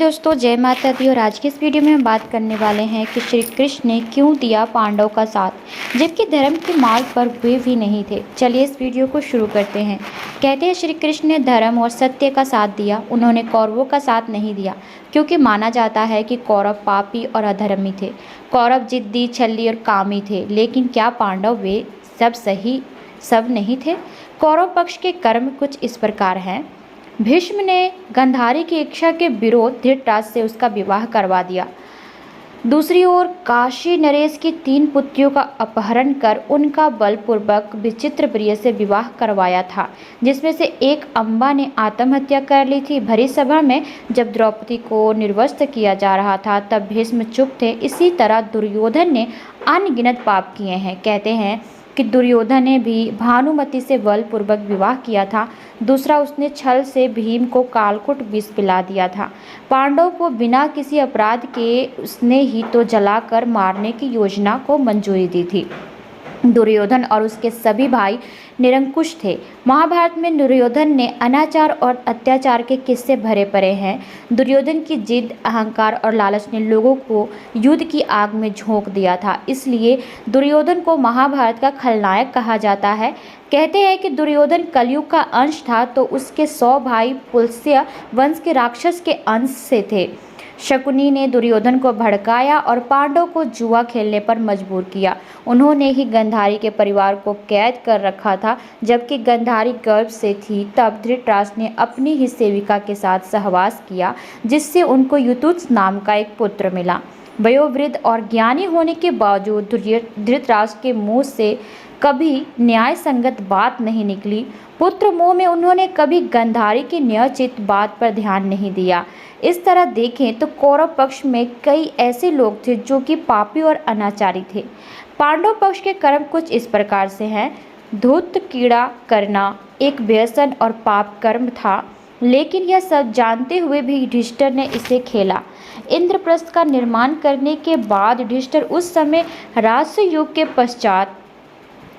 दोस्तों, जय माता दी। और आज की इस वीडियो में हम बात करने वाले हैं कि श्री कृष्ण ने क्यों दिया पांडवों का साथ जबकि धर्म के मार्ग पर वे भी नहीं थे। चलिए इस वीडियो को शुरू करते हैं। कहते हैं श्री कृष्ण ने धर्म और सत्य का साथ दिया, उन्होंने कौरवों का साथ नहीं दिया क्योंकि माना जाता है कि कौरव पापी और अधर्मी थे। कौरव जिद्दी, छल्ली और कामी थे, लेकिन क्या पांडव वे सब नहीं थे? कौरव पक्ष के कर्म कुछ इस प्रकार हैं। भीष्म ने गांधारी की इच्छा के विरोध धृतराष्ट्र से उसका विवाह करवा दिया। दूसरी ओर काशी नरेश की 3 पुत्रियों का अपहरण कर उनका बलपूर्वक विचित्र प्रिय से विवाह करवाया था, जिसमें से एक अम्बा ने आत्महत्या कर ली थी। भरी सभा में जब द्रौपदी को निर्वस्त्र किया जा रहा था तब भीष्म चुप थे। इसी तरह दुर्योधन ने अनगिनत पाप किए हैं। कहते हैं कि दुर्योधन ने भी भानुमति से बलपूर्वक विवाह किया था। दूसरा, उसने छल से भीम को कालकूट विष पिला दिया था। पांडव को बिना किसी अपराध के उसने ही तो जलाकर मारने की योजना को मंजूरी दी थी। दुर्योधन और उसके सभी भाई निरंकुश थे। महाभारत में दुर्योधन ने अनाचार और अत्याचार के किस्से भरे पड़े हैं। दुर्योधन की जिद, अहंकार और लालच ने लोगों को युद्ध की आग में झोंक दिया था। इसलिए दुर्योधन को महाभारत का खलनायक कहा जाता है। कहते हैं कि दुर्योधन कलयुग का अंश था तो उसके 100 भाई पुलस्त्य वंश के राक्षस के अंश से थे। शकुनी ने दुर्योधन को भड़काया और पांडव को जुआ खेलने पर मजबूर किया। उन्होंने ही गांधारी के परिवार को कैद कर रखा था। जबकि गांधारी गर्भ से थी तब धृतराष्ट्र ने अपनी ही सेविका के साथ सहवास किया, जिससे उनको युयुत्सु नाम का एक पुत्र मिला। वयोवृद्ध और ज्ञानी होने के बावजूद धृतराष्ट्र के मुंह से कभी न्याय संगत बात नहीं निकली। पुत्र मोह में उन्होंने कभी गांधारी की न्यायोचित बात पर ध्यान नहीं दिया। इस तरह देखें तो कौरव पक्ष में कई ऐसे लोग थे जो कि पापी और अनाचारी थे। पांडव पक्ष के कर्म कुछ इस प्रकार से हैं। धूर्त कीड़ा करना एक व्यसन और पाप कर्म था, लेकिन यह सब जानते हुए भी युधिष्ठिर ने इसे खेला। इंद्रप्रस्थ का निर्माण करने के बाद युधिष्ठिर उस समय राजसुयुग के पश्चात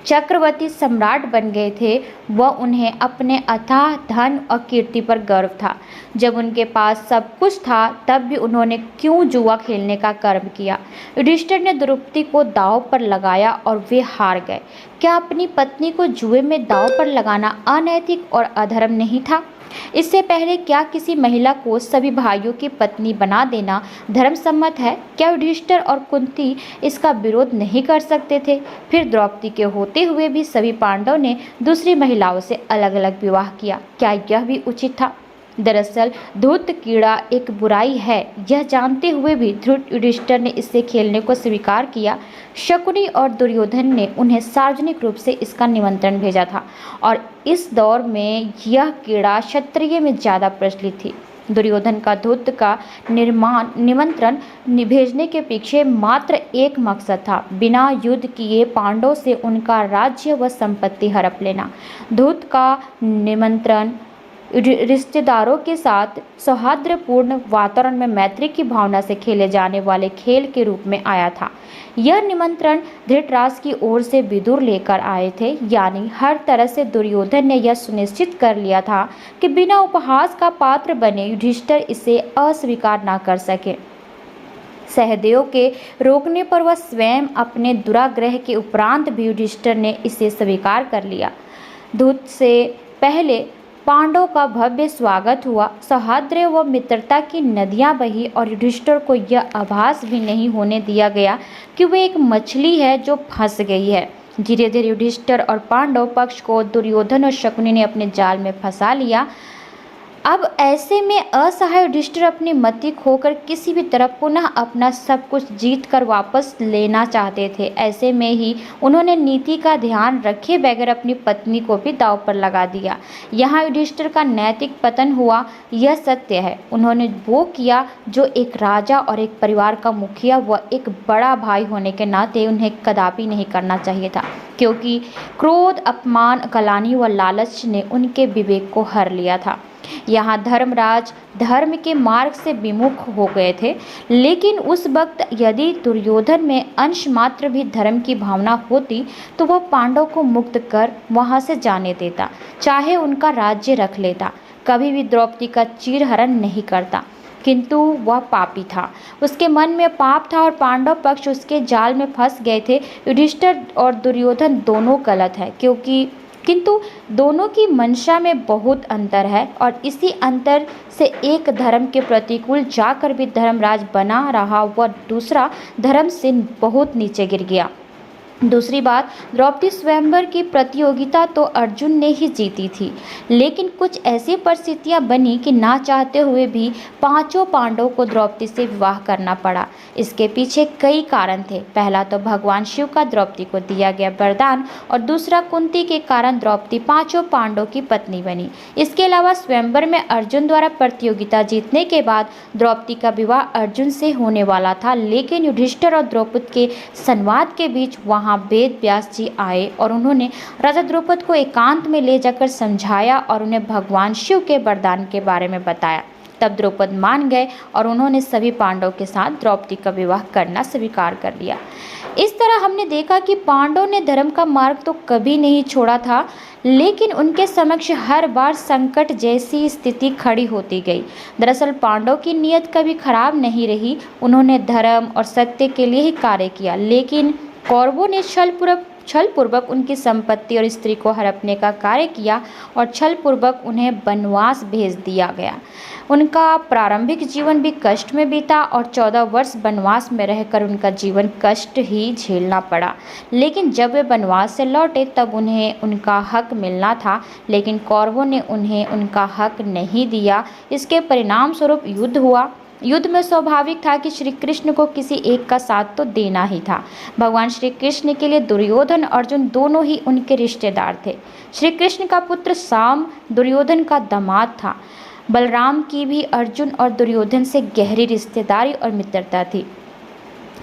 चक्रवर्ती सम्राट बन गए थे। वह उन्हें अपने अथाह धन और कीर्ति पर गर्व था। जब उनके पास सब कुछ था तब भी उन्होंने क्यों जुआ खेलने का कर्म किया? युधिष्ठिर ने द्रौपदी को दांव पर लगाया और वे हार गए। क्या अपनी पत्नी को जुए में दांव पर लगाना अनैतिक और अधर्म नहीं था? इससे पहले क्या किसी महिला को सभी भाइयों की पत्नी बना देना धर्मसम्मत है? क्या युधिष्ठिर और कुंती इसका विरोध नहीं कर सकते थे? फिर द्रौपदी के होते हुए भी सभी पांडव ने दूसरी महिलाओं से अलग अलग विवाह किया। क्या यह भी उचित था? दरअसल धूर्त कीड़ा एक बुराई है, यह जानते हुए भी युधिष्ठिर ने इससे खेलने को स्वीकार किया। शकुनी और दुर्योधन ने उन्हें सार्वजनिक रूप से इसका निमंत्रण भेजा था और इस दौर में यह कीड़ा क्षत्रिय में ज़्यादा प्रचलित थी। दुर्योधन का धूर्त का निमंत्रण भेजने के पीछे मात्र एक मकसद था, बिना युद्ध किए पांडवों से उनका राज्य व संपत्ति हड़प लेना। धूर्त का निमंत्रण रिश्तेदारों के साथ सौहार्दपूर्ण वातावरण में मैत्री की भावना से खेले जाने वाले खेल के रूप में आया था। यह निमंत्रण धृतराष्ट्र की ओर से विदुर लेकर आए थे, यानी हर तरह से दुर्योधन ने यह सुनिश्चित कर लिया था कि बिना उपहास का पात्र बने युधिष्ठिर इसे अस्वीकार न कर सके। सहदेव के रोकने पर वह स्वयं अपने दुराग्रह के उपरांत भी युधिष्ठिर ने इसे स्वीकार कर लिया। धूर्त से पहले पांडवों का भव्य स्वागत हुआ। सौहार्द व मित्रता की नदियां बही और युधिष्ठिर को यह आभास भी नहीं होने दिया गया कि वे एक मछली है जो फंस गई है। धीरे धीरे युधिष्ठिर और पांडव पक्ष को दुर्योधन और शकुनी ने अपने जाल में फंसा लिया। अब ऐसे में असहाय युधिष्ठिर अपनी मति खोकर किसी भी तरह पुनः अपना सब कुछ जीत कर वापस लेना चाहते थे। ऐसे में ही उन्होंने नीति का ध्यान रखे बगैर अपनी पत्नी को भी दांव पर लगा दिया। यहाँ युधिष्ठिर का नैतिक पतन हुआ, यह सत्य है। उन्होंने वो किया जो एक राजा और एक परिवार का मुखिया व एक बड़ा भाई होने के नाते उन्हें कदापि नहीं करना चाहिए था, क्योंकि क्रोध, अपमान, ग्लानि व लालच ने उनके विवेक को हर लिया था। यहाँ धर्मराज धर्म के मार्ग से विमुख हो गए थे, लेकिन उस वक्त यदि दुर्योधन में अंश मात्र भी धर्म की भावना होती तो वह पांडव को मुक्त कर वहाँ से जाने देता, चाहे उनका राज्य रख लेता, कभी भी द्रौपदी का चीरहरण नहीं करता। किंतु वह पापी था। उसके मन में पाप था और पांडव पक्ष उसके जाल में फंस गए थे। युधिष्ठिर और दुर्योधन दोनों गलत है, किंतु दोनों की मंशा में बहुत अंतर है और इसी अंतर से एक धर्म के प्रतिकूल जाकर भी धर्मराज बना रहा, वह दूसरा धर्म से बहुत नीचे गिर गया। दूसरी बात, द्रौपदी स्वयंवर की प्रतियोगिता तो अर्जुन ने ही जीती थी, लेकिन कुछ ऐसी परिस्थितियां बनी कि ना चाहते हुए भी पांचों पांडवों को द्रौपदी से विवाह करना पड़ा। इसके पीछे कई कारण थे। पहला तो भगवान शिव का द्रौपदी को दिया गया वरदान और दूसरा कुंती के कारण द्रौपदी पांचों पांडवों की पत्नी बनी। इसके अलावा स्वयंवर में अर्जुन द्वारा प्रतियोगिता जीतने के बाद द्रौपदी का विवाह अर्जुन से होने वाला था, लेकिन युधिष्ठिर और द्रौपदी के संवाद के बीच वहाँ वेद व्यास जी आए और उन्होंने राजा द्रौपद को एकांत में ले जाकर समझाया और उन्हें भगवान शिव के वरदान के बारे में बताया। तब द्रौपद मान गए और उन्होंने सभी पांडवों के साथ द्रौपदी का विवाह करना स्वीकार कर लिया। इस तरह हमने देखा कि पांडवों ने धर्म का मार्ग तो कभी नहीं छोड़ा था, लेकिन उनके समक्ष हर बार संकट जैसी स्थिति खड़ी होती गई। दरअसल पांडवों की नीयत कभी खराब नहीं रही, उन्होंने धर्म और सत्य के लिए ही कार्य किया, लेकिन कौरवों ने छलपूर्वक उनकी संपत्ति और स्त्री को हड़पने का कार्य किया और छलपूर्वक उन्हें वनवास भेज दिया गया। उनका प्रारंभिक जीवन भी कष्ट में बीता और 14 वर्ष वनवास में रहकर उनका जीवन कष्ट ही झेलना पड़ा। लेकिन जब वे वनवास से लौटे तब उन्हें उनका हक मिलना था, लेकिन कौरवों ने उन्हें उनका हक नहीं दिया। इसके परिणाम स्वरूप युद्ध हुआ। युद्ध में स्वाभाविक था कि श्री कृष्ण को किसी एक का साथ तो देना ही था। भगवान श्री कृष्ण के लिए दुर्योधन अर्जुन दोनों ही उनके रिश्तेदार थे। श्री कृष्ण का पुत्र साम दुर्योधन का दामाद था। बलराम की भी अर्जुन और दुर्योधन से गहरी रिश्तेदारी और मित्रता थी।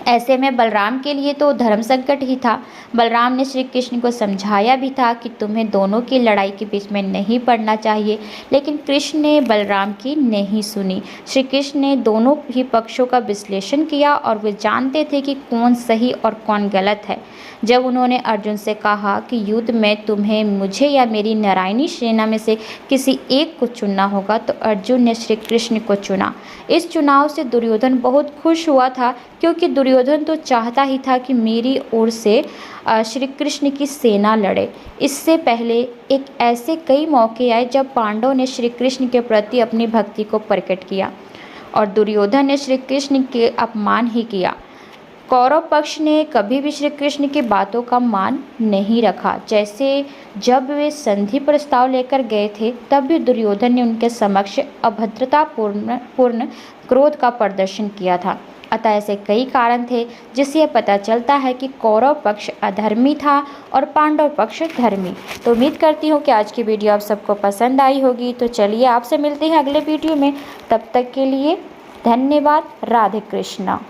ऐसे में बलराम के लिए तो धर्म संकट ही था। बलराम ने श्री कृष्ण को समझाया भी था कि तुम्हें दोनों की लड़ाई के बीच में नहीं पड़ना चाहिए, लेकिन कृष्ण ने बलराम की नहीं सुनी। श्री कृष्ण ने दोनों ही पक्षों का विश्लेषण किया और वे जानते थे कि कौन सही और कौन गलत है। जब उन्होंने अर्जुन से कहा कि युद्ध में तुम्हें मुझे या मेरी नारायणी सेना में से किसी एक को चुनना होगा, तो अर्जुन ने श्री कृष्ण को चुना। इस चुनाव से दुर्योधन बहुत खुश हुआ था, क्योंकि दुर्योधन तो चाहता ही था कि मेरी ओर से श्री कृष्ण की सेना लड़े। इससे पहले एक ऐसे कई मौके आए जब पांडवों ने श्री कृष्ण के प्रति अपनी भक्ति को प्रकट किया और दुर्योधन ने श्री कृष्ण के अपमान ही किया। कौरव पक्ष ने कभी भी श्री कृष्ण की बातों का मान नहीं रखा। जैसे जब वे संधि प्रस्ताव लेकर गए थे, तब भी दुर्योधन ने उनके समक्ष अभद्रतापूर्ण क्रोध का प्रदर्शन किया था। अतः ऐसे कई कारण थे जिससे यह पता चलता है कि कौरव पक्ष अधर्मी था और पांडव पक्ष धर्मी। तो उम्मीद करती हूँ कि आज की वीडियो आप सबको पसंद आई होगी। तो चलिए आपसे मिलते हैं अगले वीडियो में, तब तक के लिए धन्यवाद। राधे कृष्णा।